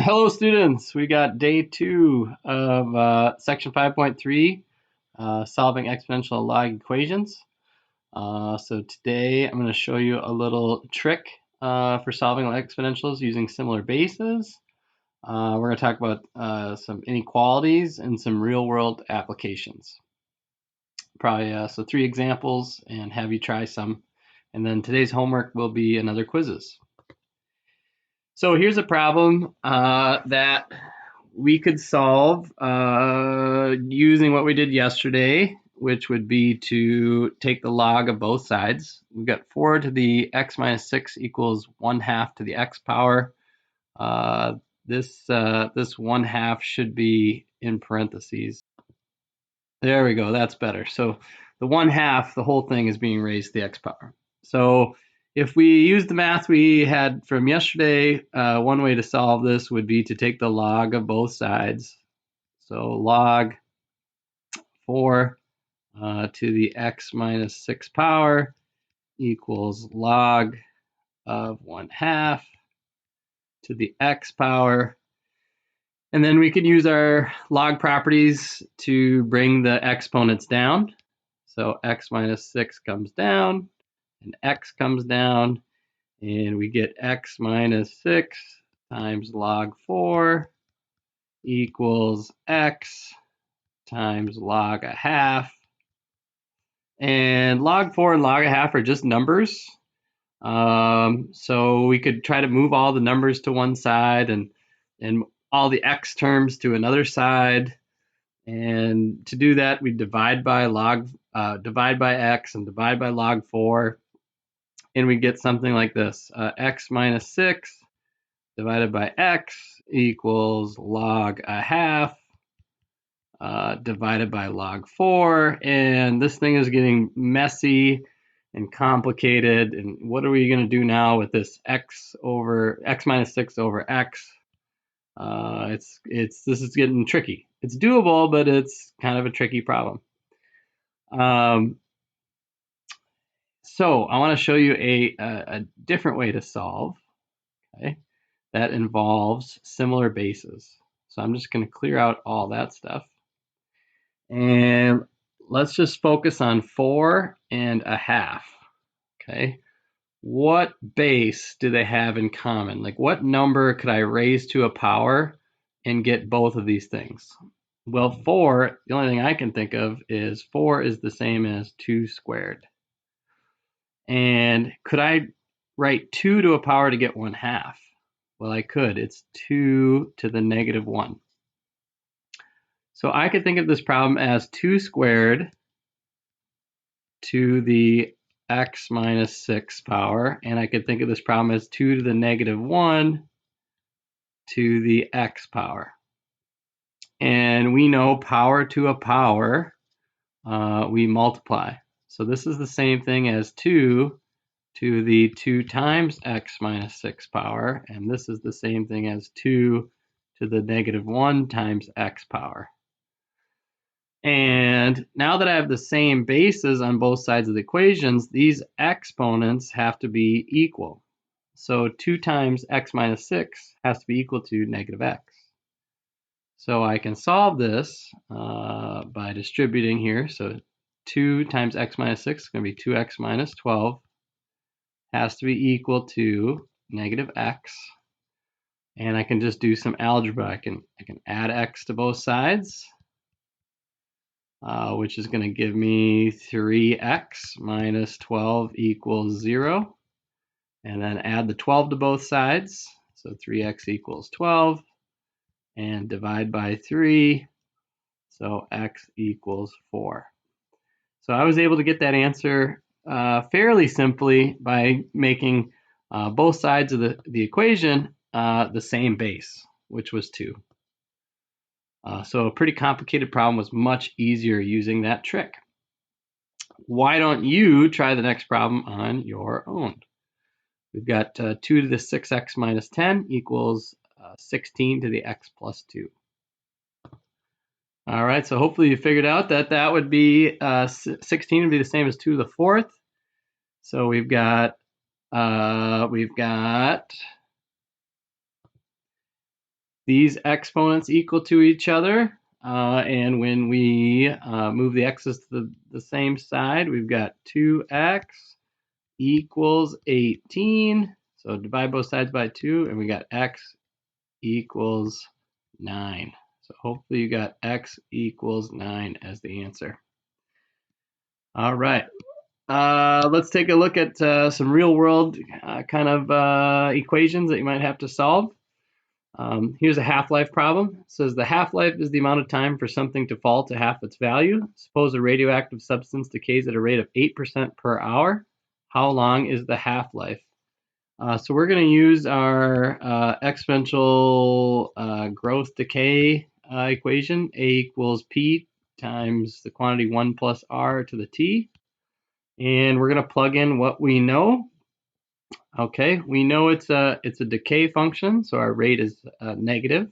Hello students, we got day 2 of section 5.3, solving exponential log equations. So today I'm going to show you a little trick for solving exponentials using similar bases. We're going to talk about some inequalities and some real world applications. Probably so 3 examples and have you try some. And then today's homework will be another quizzes. So here's a problem that we could solve using what we did yesterday, which would be to take the log of both sides. We've got 4 to the x minus 6 equals 1/2 to the x power. This 1/2 should be in parentheses. There we go, that's better. So the 1/2, the whole thing is being raised to the x power. So if we use the math we had from yesterday, one way to solve this would be to take the log of both sides. So log 4 to the x minus 6 power equals log of 1/2 to the x power. And then we could use our log properties to bring the exponents down. So x minus 6 comes down and x comes down, and we get x minus 6 times log 4 equals x times log 1/2. And log 4 and log 1/2 are just numbers. So we could try to move all the numbers to one side and all the x terms to another side. And to do that, we divide by x and divide by log 4. And we get something like this. X minus 6 divided by x equals log 1/2 divided by log 4. And this thing is getting messy and complicated. And what are we going to do now with this x minus 6 over x? This is getting tricky. It's doable, but it's kind of a tricky problem. So I want to show you a different way to solve, okay, that involves similar bases. So I'm just going to clear out all that stuff. And let's just focus on 4 and 1/2, okay? What base do they have in common? Like, what number could I raise to a power and get both of these things? Well, 4, the only thing I can think of is 4 is the same as 2 squared. And could I write 2 to a power to get 1/2? Well, I could. It's 2 to the negative 1. So I could think of this problem as 2 squared to the x minus 6 power, and I could think of this problem as 2 to the negative 1 to the x power. And we know power to a power, we multiply. So this is the same thing as 2 to the 2 times x minus 6 power, and this is the same thing as 2 to the negative 1 times x power. And now that I have the same bases on both sides of the equations, these exponents have to be equal. So 2 times x minus 6 has to be equal to negative x. So I can solve this by distributing here. So 2 times x minus 6 is going to be 2x minus 12. Has to be equal to negative x. And I can just do some algebra. I can add x to both sides, which is going to give me 3x minus 12 equals 0. And then add the 12 to both sides. So 3x equals 12. And divide by 3. So x equals 4. So I was able to get that answer fairly simply by making both sides of the equation the same base, which was 2. So a pretty complicated problem was much easier using that trick. Why don't you try the next problem on your own? We've got 2 to the 6x minus 10 equals 16 to the x plus 2. All right, so hopefully you figured out that would be 16 would be the same as 2 to the 4th. So we've got these exponents equal to each other. And when we move the x's to the same side, we've got 2x equals 18. So divide both sides by 2, and we got x equals 9. So hopefully you got x equals 9 as the answer. All right. Let's take a look at some real world kind of equations that you might have to solve. Here's a half-life problem. It says the half-life is the amount of time for something to fall to half its value. Suppose a radioactive substance decays at a rate of 8% per hour. How long is the half-life? So we're going to use our exponential growth decay equation. A equals P times the quantity 1 plus R to the T. And we're going to plug in what we know. Okay, we know it's a decay function, so our rate is negative.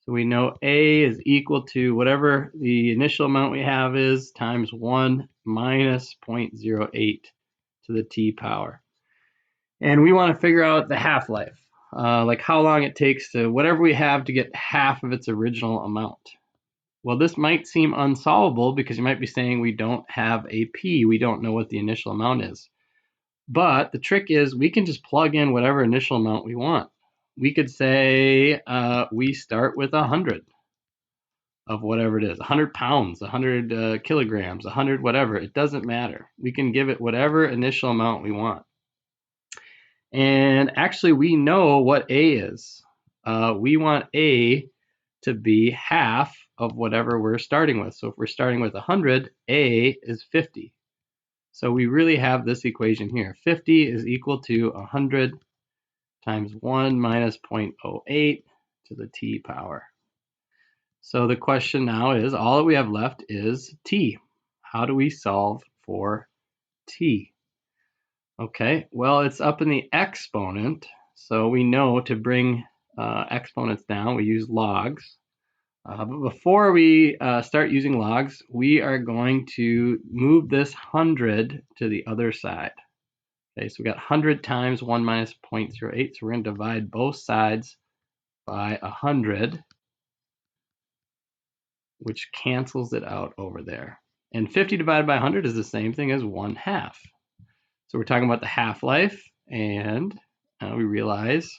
So we know A is equal to whatever the initial amount we have is times 1 minus 0.08 to the T power. And we want to figure out the half-life, like how long it takes to whatever we have to get half of its original amount. Well, this might seem unsolvable because you might be saying we don't have a P. We don't know what the initial amount is. But the trick is we can just plug in whatever initial amount we want. We could say we start with 100 of whatever it is, 100 pounds, 100 kilograms, 100 whatever. It doesn't matter. We can give it whatever initial amount we want. And actually, we know what A is. We want A to be half of whatever we're starting with. So if we're starting with 100, A is 50. So we really have this equation here. 50 is equal to 100 times 1 minus 0.08 to the T power. So the question now is, all that we have left is T. How do we solve for T? Okay, well, it's up in the exponent, so we know to bring exponents down, we use logs. But before we start using logs, we are going to move this 100 to the other side. Okay, so we got 100 times 1 minus 0.08, so we're going to divide both sides by 100, which cancels it out over there. And 50 divided by 100 is the same thing as 1/2. So we're talking about the half-life, and we realize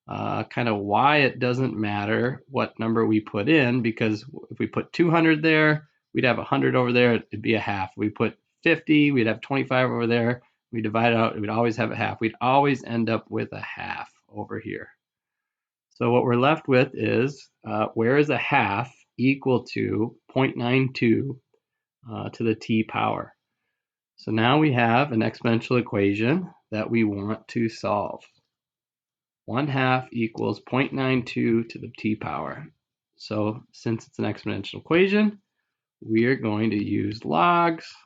kind of why it doesn't matter what number we put in, because if we put 200 there, we'd have 100 over there, it'd be a half. We put 50, we'd have 25 over there. We divide it out, we'd always have a half. We'd always end up with a half over here. So what we're left with is, where is a half equal to 0.92 to the T power? So now we have an exponential equation that we want to solve. 1/2 equals 0.92 to the T power. So since it's an exponential equation, we are going to use logs.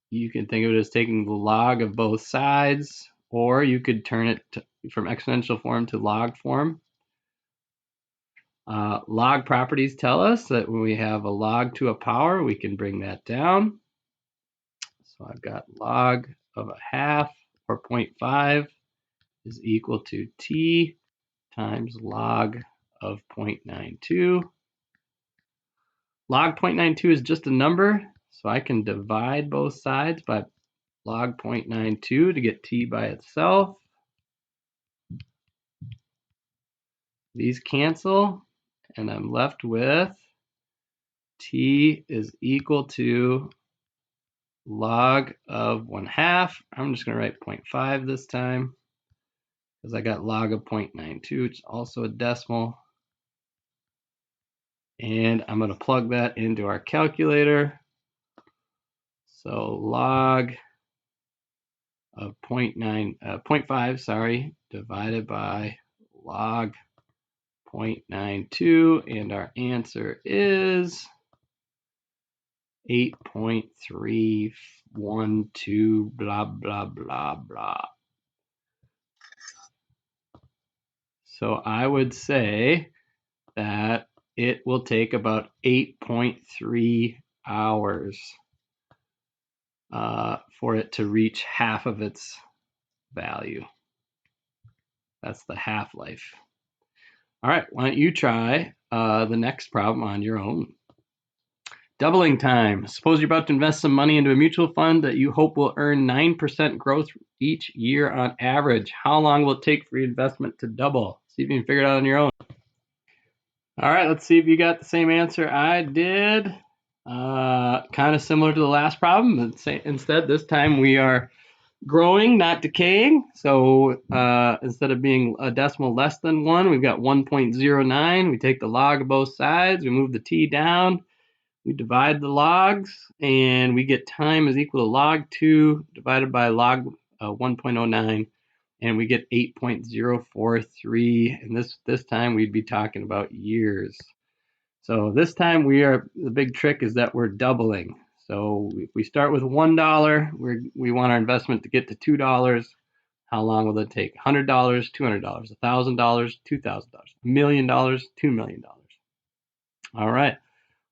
You can think of it as taking the log of both sides, or you could turn it from exponential form to log form. Log properties tell us that when we have a log to a power, we can bring that down. So I've got log of 1/2, or 0.5, is equal to T times log of 0.92. Log 0.92 is just a number, so I can divide both sides by log 0.92 to get T by itself. These cancel, and I'm left with T is equal to log of 1/2. I'm just going to write 0.5 this time because I got log of 0.92, which is also a decimal. And I'm going to plug that into our calculator. So log of 0.5, divided by log 0.92, and our answer is 8.312, blah, blah, blah, blah. So I would say that it will take about 8.3 hours for it to reach half of its value. That's the half-life. All right, why don't you try the next problem on your own. Doubling time. Suppose you're about to invest some money into a mutual fund that you hope will earn 9% growth each year on average. How long will it take for your investment to double? See if you can figure it out on your own. All right, let's see if you got the same answer I did. Kind of similar to the last problem. Instead, this time we are growing, not decaying. So instead of being a decimal less than 1, we've got 1.09. We take the log of both sides. We move the t down. We divide the logs, and we get time is equal to log 2 divided by log 1.09. And we get 8.043, and this time we'd be talking about years. So this time the big trick is that we're doubling. So if we start with $1, we want our investment to get to $2. How long will it take? $100, $200, $1,000, $2,000, $1 million, $2 million. All right.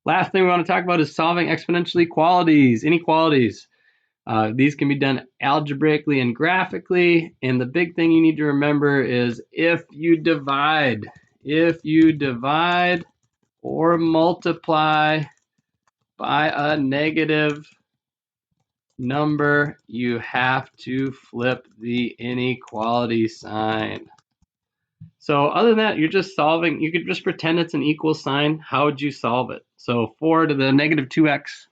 Last thing we want to talk about is solving exponential inequalities. These can be done algebraically and graphically, and the big thing you need to remember is if you divide or multiply by a negative number, you have to flip the inequality sign. So other than that, you're just solving. You could just pretend it's an equal sign. How would you solve it? So 4 to the negative 2x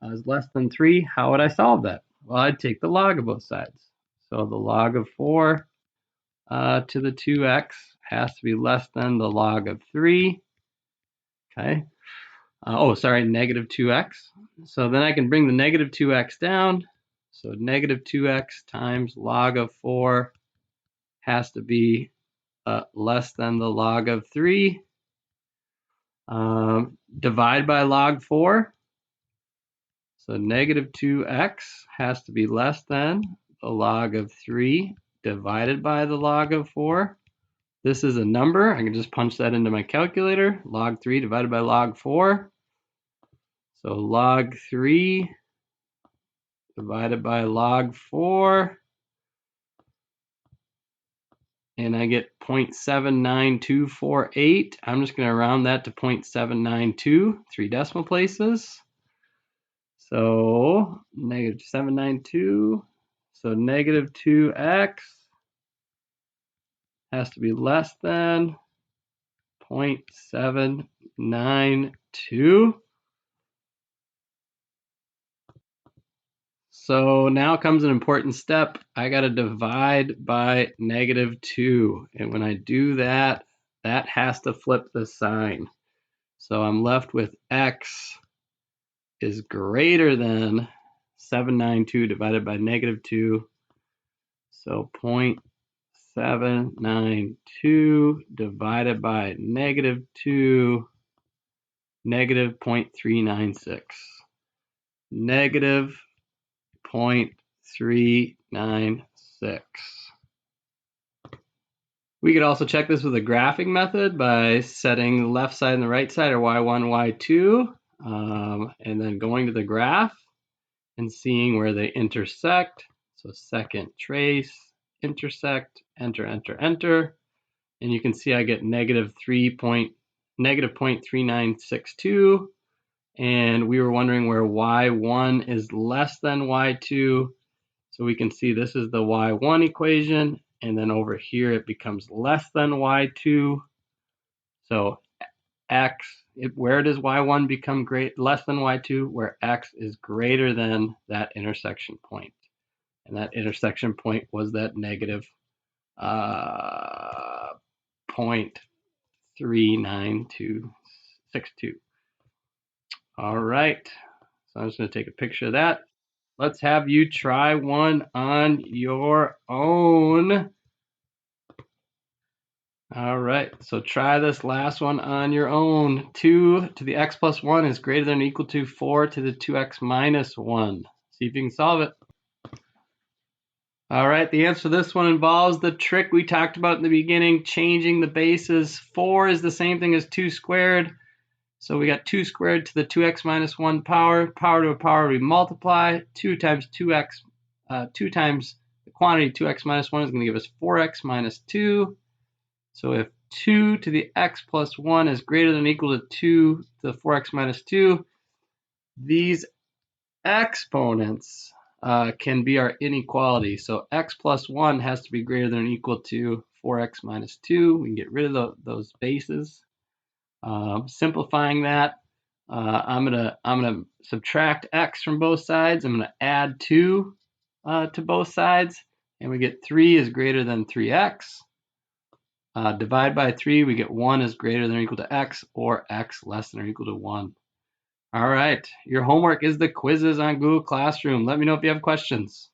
is less than 3. How would I solve that? Well, I'd take the log of both sides. So the log of 4 to the 2x has to be less than the log of 3. Okay. Negative 2x. So then I can bring the negative 2x down. So negative 2x times log of 4 has to be less than the log of 3. Divide by log 4. So negative 2x has to be less than the log of 3 divided by the log of 4. This is a number. I can just punch that into my calculator. Log 3 divided by log 4. So log 3 divided by log 4. And I get 0.79248. I'm just going to round that to 0.792, 3 decimal places. So negative 792. So negative 2x has to be less than 0.792. So now comes an important step. I got to divide by negative 2. And when I do that, that has to flip the sign. So I'm left with x is greater than 792 divided by negative 2. So 0.792 divided by negative 2, negative 0.396. Negative 0.396. We could also check this with a graphing method by setting the left side and the right side are y1, y2, and then going to the graph and seeing where they intersect. So second trace, intersect, enter, enter, enter. And you can see I get negative 0.3962. And we were wondering where y1 is less than y2. So we can see this is the y1 equation. And then over here, it becomes less than y2. So where does y1 become less than y2? Where x is greater than that intersection point. And that intersection point was that negative 0.39262. All right. So I'm just going to take a picture of that. Let's have you try one on your own. All right, so try this last one on your own. 2 to the x plus 1 is greater than or equal to 4 to the 2x minus 1. See if you can solve it. All right, the answer to this one involves the trick we talked about in the beginning, changing the bases. 4 is the same thing as 2 squared. So we got 2 squared to the 2x minus 1 power. Power to a power we multiply. 2 times 2x, 2 times the quantity 2x minus 1 is going to give us 4x minus 2. So if 2 to the x plus 1 is greater than or equal to 2 to the 4x minus 2, these exponents can be our inequality. So x plus 1 has to be greater than or equal to 4x minus 2. We can get rid of those bases. Simplifying that, I'm gonna subtract x from both sides. I'm gonna add 2 to both sides, and we get 3 is greater than 3x. Divide by 3, we get 1 is greater than or equal to x, or x less than or equal to 1. All right, your homework is the quizzes on Google Classroom. Let me know if you have questions.